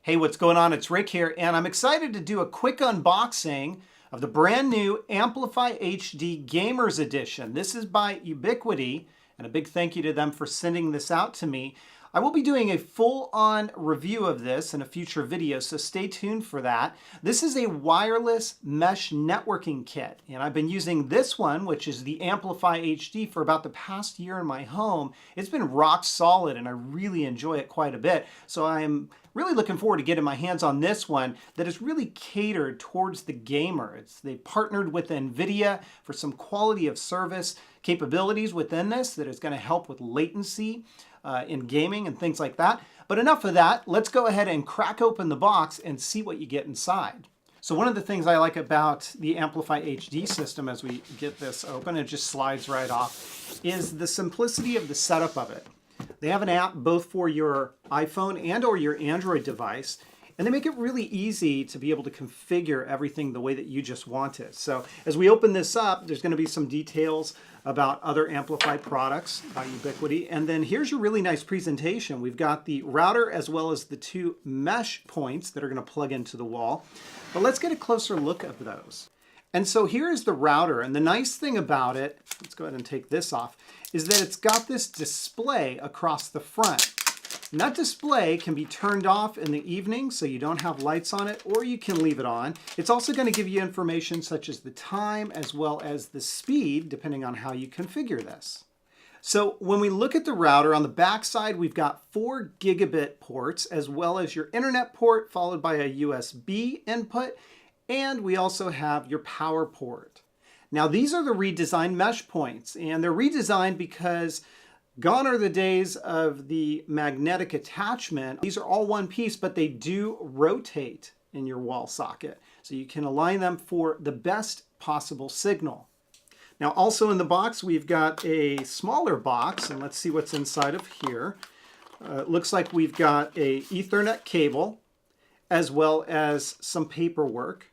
Hey, what's going on? It's Rick here, and I'm excited to do a quick unboxing of the brand new AmpliFi HD Gamers Edition. This is by Ubiquiti, and a big thank you to them for sending this out to me. I will be doing a full-on review of this in a future video, so stay tuned for that. This is a wireless mesh networking kit, and I've been using this one, which is the AmpliFi HD, for about the past year in my home. It's been rock solid, and I really enjoy it quite a bit. So I'm really looking forward to getting my hands on this one that is really catered towards the gamer. They partnered with NVIDIA for some quality of service capabilities within this that is going to help with latency in gaming and things like that. But enough of that. Let's go ahead and crack open the box and see what you get inside. So one of the things I like about the AmpliFi HD system as we get this open, it just slides right off, is the simplicity of the setup of it. They have an app both for your iPhone and or your Android device, and they make it really easy to be able to configure everything the way that you just want it. So as we open this up, there's going to be some details about other AmpliFi products by Ubiquiti. And then here's your really nice presentation. We've got the router as well as the two mesh points that are going to plug into the wall. But let's get a closer look at those. And so here is the router, and the nice thing about it, let's go ahead and take this off, is that it's got this display across the front. And that display can be turned off in the evening so you don't have lights on it, or you can leave it on. It's also going to give you information such as the time as well as the speed, depending on how you configure this. So when we look at the router, on the back side, we've got 4 gigabit ports as well as your internet port followed by a USB input, and we also have your power port. Now these are the redesigned mesh points, and they're redesigned because gone are the days of the magnetic attachment. These are all one piece, but they do rotate in your wall socket. So you can align them for the best possible signal. Now also in the box, we've got a smaller box, and let's see what's inside of here. It looks like we've got a Ethernet cable, as well as some paperwork.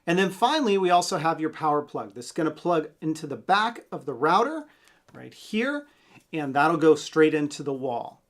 And then finally, we also have your power plug. This is going to plug into the back of the router right here, and that'll go straight into the wall.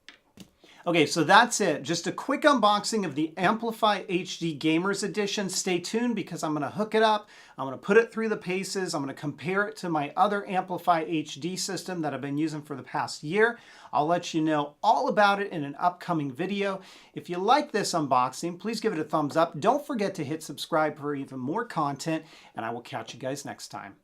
Okay, so that's it. Just a quick unboxing of the AmpliFi HD Gamers Edition. Stay tuned because I'm going to hook it up. I'm going to put it through the paces. I'm going to compare it to my other AmpliFi HD system that I've been using for the past year. I'll let you know all about it in an upcoming video. If you like this unboxing, please give it a thumbs up. Don't forget to hit subscribe for even more content, and I will catch you guys next time.